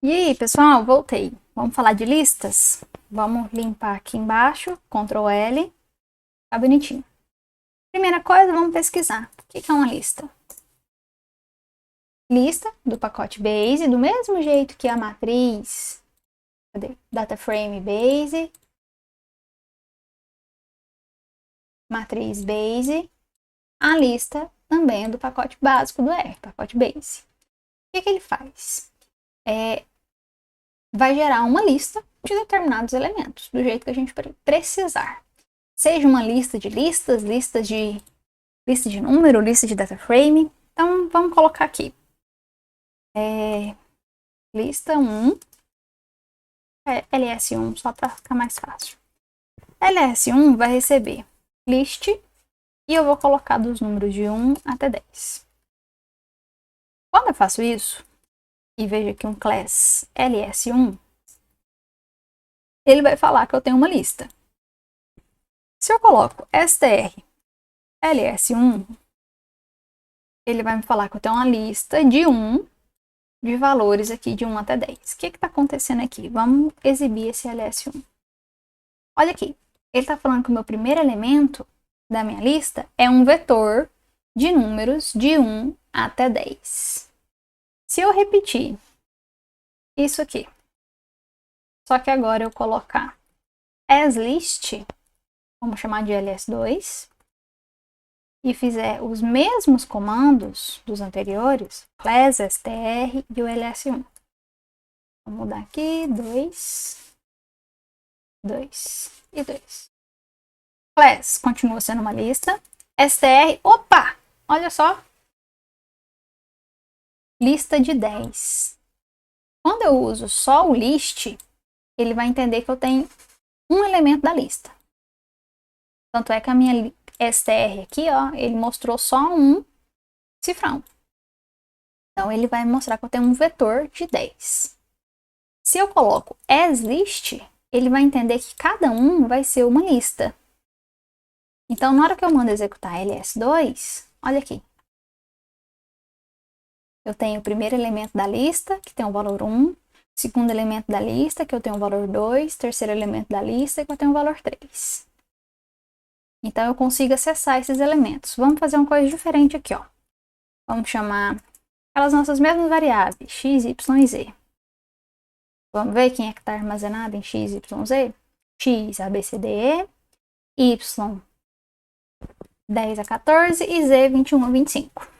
E aí, pessoal, voltei. Vamos falar de listas? Vamos limpar aqui embaixo, Ctrl L, tá bonitinho. Primeira coisa, vamos pesquisar. O que é uma lista? Lista do pacote Base, do mesmo jeito que a matriz, cadê? DataFrame Base, matriz Base, a lista também é do pacote básico do R, pacote Base. O que ele faz? Vai gerar uma lista de determinados elementos, do jeito que a gente precisar. Seja uma lista de listas, lista de número, lista de data frame. Então, vamos colocar aqui. Lista 1, ls1, só para ficar mais fácil. ls1 vai receber list e eu vou colocar dos números de 1 até 10. Quando eu faço isso, e vejo aqui um class ls1, ele vai falar que eu tenho uma lista. Se eu coloco str ls1, ele vai me falar que eu tenho uma lista de 1 de valores aqui de 1 até 10. O que está acontecendo aqui? Vamos exibir esse ls1. Olha aqui, ele está falando que o meu primeiro elemento da minha lista é um vetor de números de 1 até 10. Se eu repetir isso aqui, só que agora eu colocar asList, vamos chamar de ls2, e fizer os mesmos comandos dos anteriores, class, str e o ls1. Vou mudar aqui, 2, 2 e 2. Class continua sendo uma lista. str, opa, olha só, lista de 10. Quando eu uso só o list, ele vai entender que eu tenho um elemento da lista. Tanto é que a minha str aqui, ó, ele mostrou só um cifrão. Então, ele vai mostrar que eu tenho um vetor de 10. Se eu coloco asList, ele vai entender que cada um vai ser uma lista. Então, na hora que eu mando executar ls2, olha aqui. Eu tenho o primeiro elemento da lista, que tem o valor 1, segundo elemento da lista, que eu tenho o valor 2, terceiro elemento da lista, que eu tenho o valor 3. Então, eu consigo acessar esses elementos. Vamos fazer uma coisa diferente aqui, ó. Vamos chamar aquelas nossas mesmas variáveis, x, y e z. Vamos ver quem é que está armazenado em x, y, z? X, a, b, c, d, e, y, 10 a 14 e z, 21 a 25.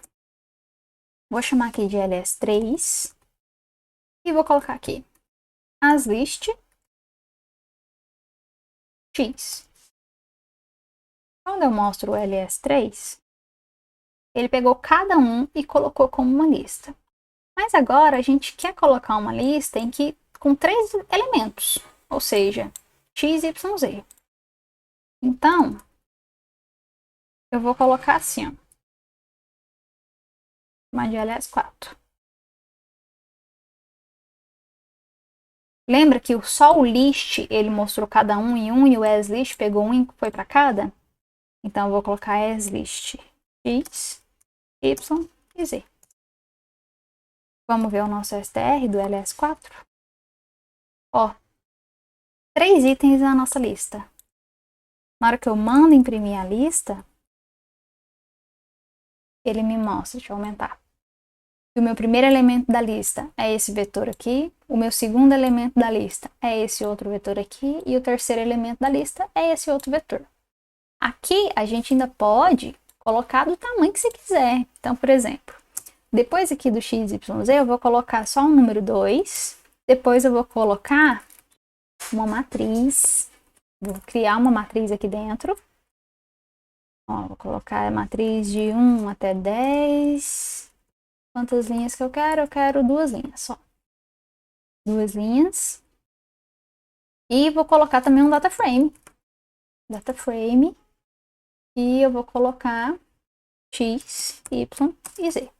Vou chamar aqui de ls3 e vou colocar aqui asList x. Quando eu mostro o ls3, ele pegou cada um e colocou como uma lista. Mas agora a gente quer colocar uma lista com 3 elementos, ou seja, x, y, z. Então, eu vou colocar assim, ó, chamar de ls4. Lembra que só o list ele mostrou cada um em um e o asList pegou um e foi para cada? Então, eu vou colocar asList x, y e z. Vamos ver o nosso str do ls4. Ó, 3 itens na nossa lista. Na hora que eu mando imprimir a lista, ele me mostra, deixa eu aumentar. O meu primeiro elemento da lista é esse vetor aqui, o meu segundo elemento da lista é esse outro vetor aqui, e o terceiro elemento da lista é esse outro vetor. Aqui a gente ainda pode colocar do tamanho que você quiser. Então, por exemplo, depois aqui do x, y, z, eu vou colocar só o número 2, depois eu vou colocar uma matriz, vou criar uma matriz aqui dentro. Ó, vou colocar a matriz de 1 até 10. Quantas linhas que eu quero? Eu quero 2 linhas só. 2 linhas. E vou colocar também um data frame. Data frame. E eu vou colocar x, y e z.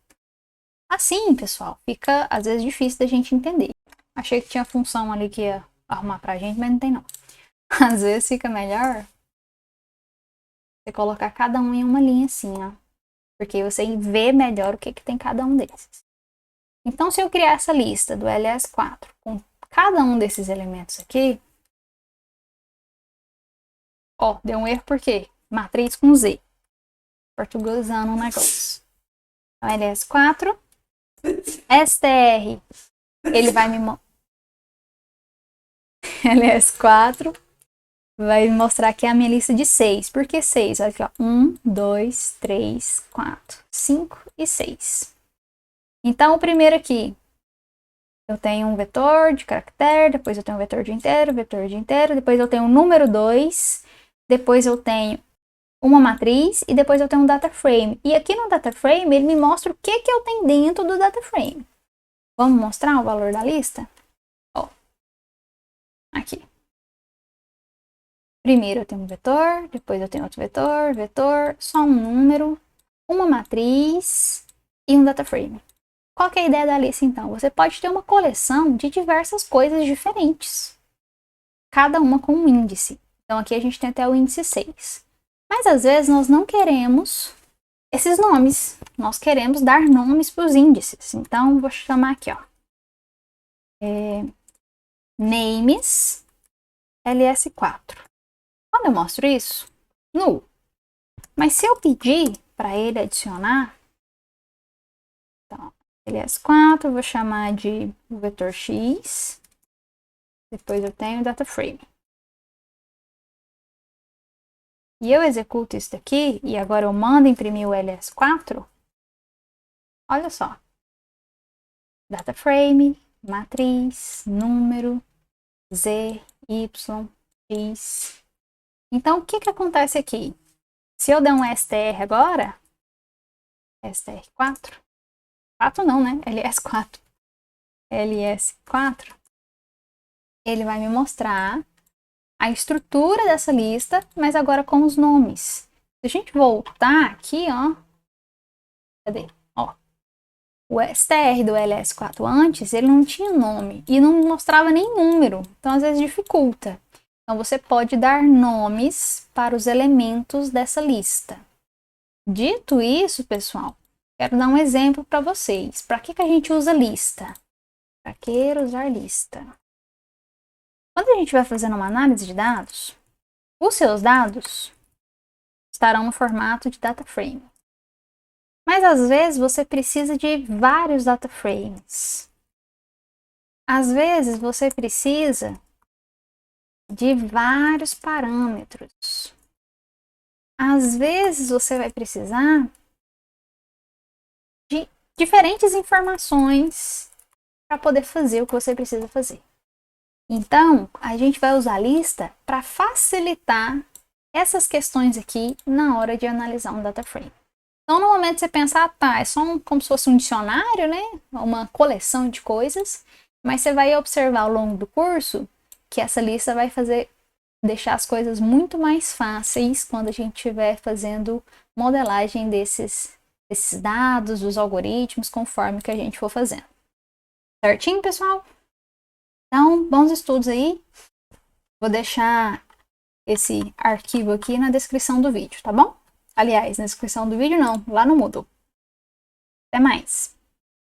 Assim, pessoal, fica às vezes difícil da gente entender. Achei que tinha função ali que ia arrumar pra gente, mas não tem não. Às vezes fica melhor você colocar cada um em uma linha assim, ó. Porque você vê melhor o que tem cada um desses. Então, se eu criar essa lista do LS4 com cada um desses elementos aqui, ó, deu um erro porque matriz com Z, portuguesando o negócio. Então, LS4, STR, ele vai me LS4 vai mostrar aqui a minha lista de 6. Por que 6? Olha aqui, ó. 1, 2, 3, 4, 5 e 6. Então, o primeiro aqui, eu tenho um vetor de caractere, depois eu tenho um vetor de inteiro, depois eu tenho um número 2, depois eu tenho uma matriz e depois eu tenho um data frame. E aqui no data frame, ele me mostra o que eu tenho dentro do data frame. Vamos mostrar o valor da lista? Ó, aqui. Primeiro eu tenho um vetor, depois eu tenho outro vetor, só um número, uma matriz e um data frame. Qual que é a ideia da lista, então? Você pode ter uma coleção de diversas coisas diferentes, cada uma com um índice. Então, aqui a gente tem até o índice 6. Mas, às vezes, nós não queremos esses nomes. Nós queremos dar nomes para os índices. Então, vou chamar aqui, ó. Names LS4. Quando eu mostro isso, null. Mas se eu pedir para ele adicionar, então, LS4, vou chamar de vetor X, depois eu tenho data frame. E eu executo isso daqui, e agora eu mando imprimir o LS4, olha só. Data frame, matriz, número, Z, Y, X. Então, o que acontece aqui? Se eu der um STR agora, STR4, 4 não, né? LS4. LS4, ele vai me mostrar a estrutura dessa lista, mas agora com os nomes. Se a gente voltar aqui, ó, cadê? Ó, o STR do LS4 antes, ele não tinha nome e não mostrava nem número, então às vezes dificulta. Então você pode dar nomes para os elementos dessa lista. Dito isso, pessoal, quero dar um exemplo para vocês. Para que a gente usa lista? Para que usar lista? Quando a gente vai fazendo uma análise de dados, os seus dados estarão no formato de data frame. Mas às vezes você precisa de vários data frames. Às vezes você precisa de vários parâmetros. Às vezes você vai precisar de diferentes informações para poder fazer o que você precisa fazer. Então, a gente vai usar a lista para facilitar essas questões aqui na hora de analisar um data frame. Então, no momento você pensar, tá, é só como se fosse um dicionário, né? Uma coleção de coisas, mas você vai observar ao longo do curso que essa lista vai deixar as coisas muito mais fáceis quando a gente estiver fazendo modelagem desses dados, dos algoritmos, conforme que a gente for fazendo. Certinho, pessoal? Então, bons estudos aí. Vou deixar esse arquivo aqui na descrição do vídeo, tá bom? Aliás, na descrição do vídeo não, lá no Moodle. Até mais!